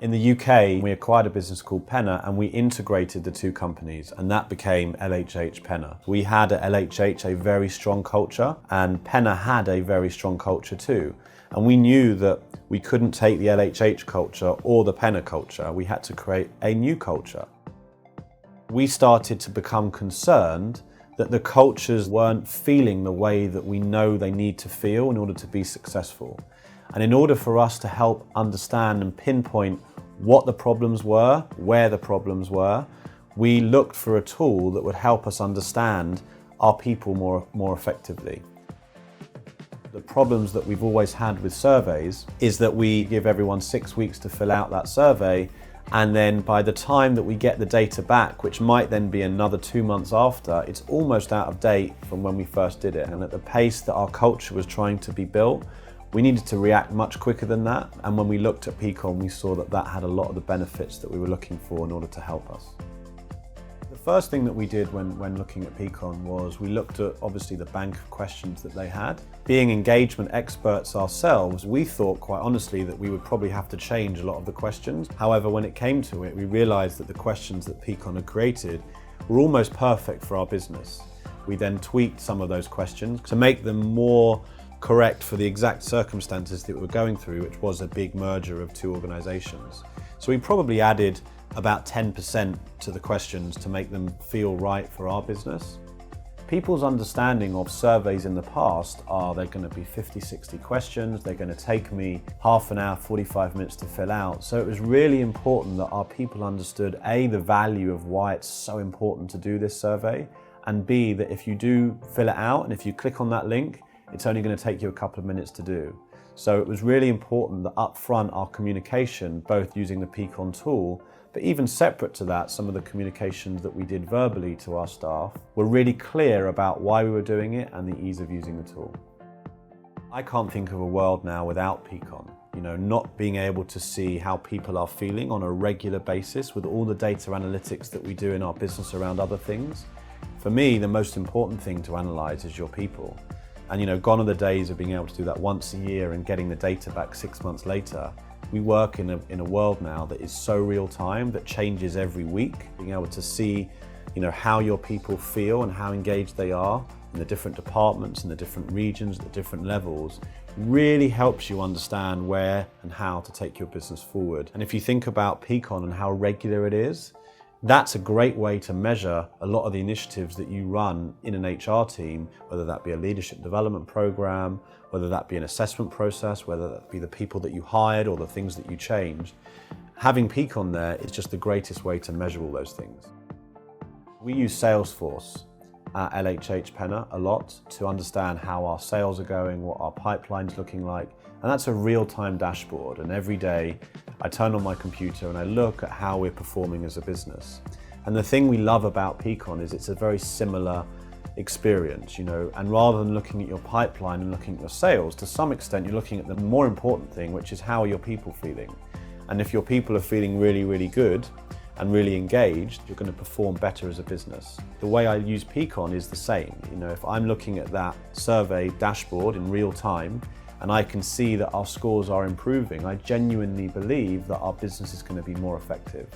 In the UK, we acquired a business called Penna and we integrated the two companies, and that became LHH Penna. We had at LHH a very strong culture, and Penna had a very strong culture too. And we knew that we couldn't take the LHH culture or the Penna culture. We had to create a new culture. We started to become concerned that the cultures weren't feeling the way that we know they need to feel in order to be successful. And in order for us to help understand and pinpoint what the problems were, where the problems were, we looked for a tool that would help us understand our people more effectively. The problems that we've always had with surveys is that we give everyone 6 weeks to fill out that survey, and then by the time that we get the data back, which might then be another 2 months after, it's almost out of date from when we first did it. And at the pace that our culture was trying to be built, we needed to react much quicker than that. And when we looked at Peakon, we saw that that had a lot of the benefits that we were looking for in order to help us. The first thing that we did when looking at Peakon was we looked at obviously the bank of questions that they had. Being engagement experts ourselves, we thought quite honestly that we would probably have to change a lot of the questions. However, when it came to it, we realized that the questions that Peakon had created were almost perfect for our business. We then tweaked some of those questions to make them more correct for the exact circumstances that we were going through, which was a big merger of two organizations. So we probably added about 10% to the questions to make them feel right for our business. People's understanding of surveys in the past are they're going to be 50, 60 questions, they're going to take me half an hour, 45 minutes to fill out. So it was really important that our people understood A, the value of why it's so important to do this survey, and B, that if you do fill it out and if you click on that link, it's only going to take you a couple of minutes to do. So it was really important that up front our communication, both using the Peakon tool, but even separate to that, some of the communications that we did verbally to our staff were really clear about why we were doing it and the ease of using the tool. I can't think of a world now without Peakon. Not being able to see how people are feeling on a regular basis with all the data analytics that we do in our business around other things. For me, the most important thing to analyze is your people. And gone are the days of being able to do that once a year and getting the data back 6 months later. We work in a world now that is so real time, that changes every week. Being able to see, how your people feel and how engaged they are in the different departments, in the different regions, at the different levels, really helps you understand where and how to take your business forward. And if you think about Peakon and how regular it is, that's a great way to measure a lot of the initiatives that you run in an HR team, whether that be a leadership development program, whether that be an assessment process, whether that be the people that you hired or the things that you changed. Having Peakon there is just the greatest way to measure all those things. We use Salesforce at LHH Penna a lot to understand how our sales are going, what our pipeline's looking like, and that's a real-time dashboard. And every day I turn on my computer and I look at how we're performing as a business. And the thing we love about Peakon is it's a very similar experience, and rather than looking at your pipeline and looking at your sales, to some extent you're looking at the more important thing, which is how are your people feeling. And if your people are feeling really, really good and really engaged, you're going to perform better as a business. The way I use Peakon is the same. If I'm looking at that survey dashboard in real time and I can see that our scores are improving, I genuinely believe that our business is going to be more effective.